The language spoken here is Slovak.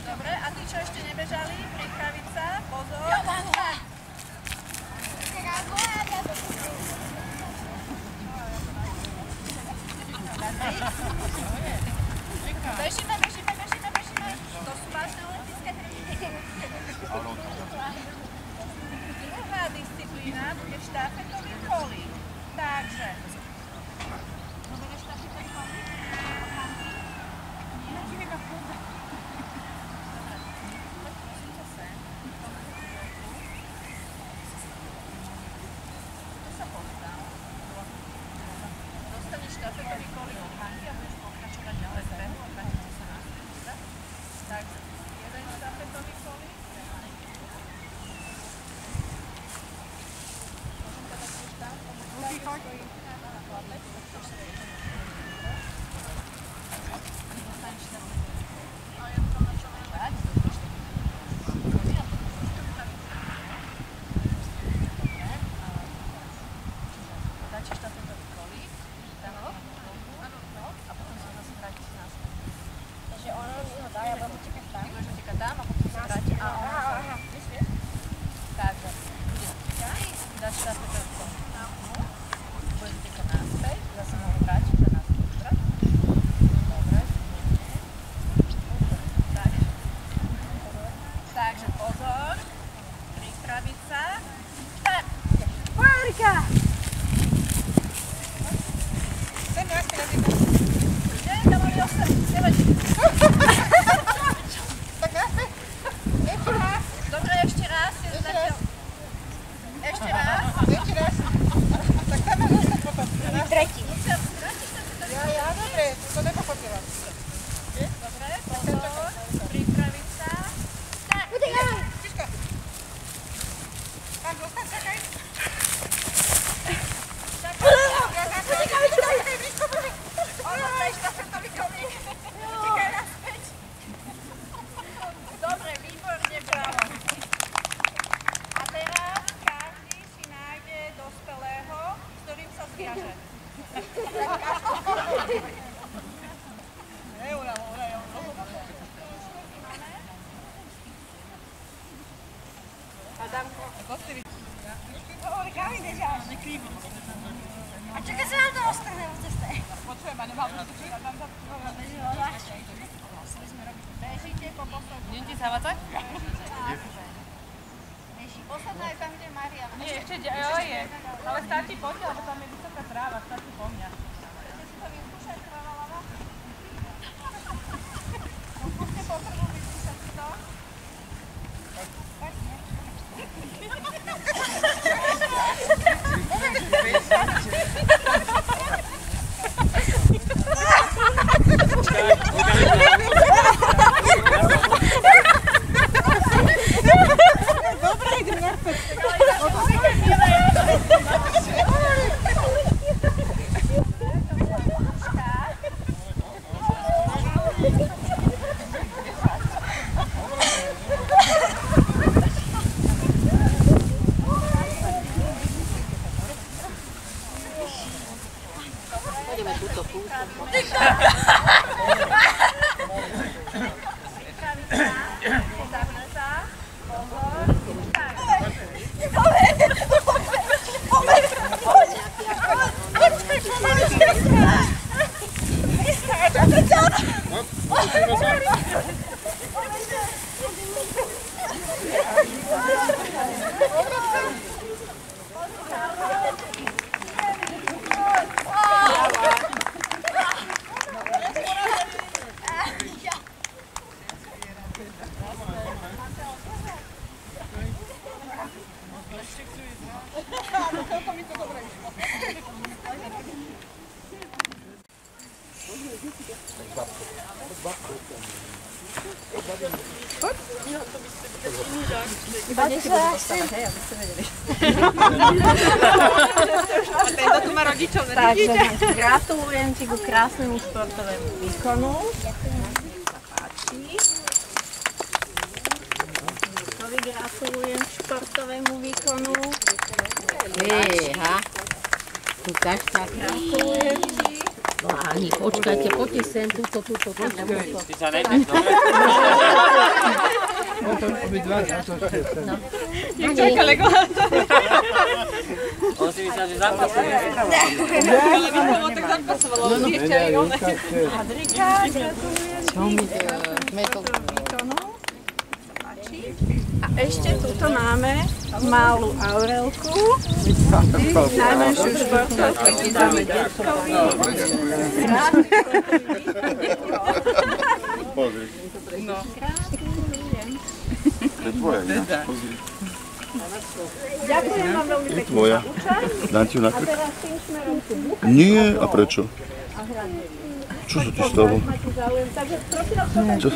Dobre, a tí, čo ešte nebežali, pripraviť sa, pozor. Bežíme. To sú vážne olympijské hry. Druhá disciplína bude štafetový kolík. Takže. Bude štafetový kolík? Dostaneš štafetový kolík od Hanky a budeš pokračovať ďalej z behu a vrátiť sa naspäť. Takže jeden štafetový kolík. Môžem to dať už tam? Dáte štafetový kolík, tam a potom sa zase vrátiť naspäť. Takže ono mi ho dá, ja budem čekať tam. Ty budeš utekať tam a potom sa vráti a ono sa... Takže, budeš utekať, dáš štafetový kolík tam, budeš utekať naspäť, zase ho vrátiš a naspäť. Dobre? Takže pozor, pripraviť sa. Štart! Párika! Dobre, ešte raz. Ešte raz. Tak tam je zostať potom. Tretí. Ja, dobre, to nepochopila. Dobre, pozor, pripraviť sa. Utekaj! Tiška. Tam zostaň, čakaj. Ono, to je štafetový kolík. Utekaj naspäť. Dobre, výborne, bravo. A teraz každý si nájde dospelého, s ktorým sa zviaže. Adamko. Hovorí, kam ideš až? A čakaj sa nám to ostrhne v ceste. Počujem, a nemám to či? Bežíte po poslednom. Idem ti zavacať? Posledná je tam, kde je Mariana. Nie, ešte je. Ale stačí po mňa, lebo tam je vysoká tráva, stačí po mňa. Chcete si to vyskúšať, práva lava? Skúste potrbu vyskúšať si to. Dobre, idem naspäť. Pôjdeme túto púšť. Iba deti budú dostávať, hej, aby ste vedeli. A tento tu má rodičov, Takže gratulujem ti ku krásnemu športovému výkonu. Sa páči. Titovi gratulujem k športovému výkonu. Fíha. Tu kašta. No ani, počkajte, poďte sem, túto. Ty sa nechyť, dobre? Jak čaká legolátor. On si myslel, že zapasuje. Ale vypadalo tak zapasovalo, ale ešte aj one. Adrika, gratulujem. A ešte tuto máme malú Aurelku, najmenšiu športovku, tu dáme detkovi. Pozri. To je tvoja, ináč, pozri. Ďakujem vám veľmi Je pekne tvoja. za účasť. Dám ti ju na A krk? teraz tým smerom tu bucha. Nie, a prečo? Čo sa ti stalo? Máte záujem, takže prosím vás, Čo?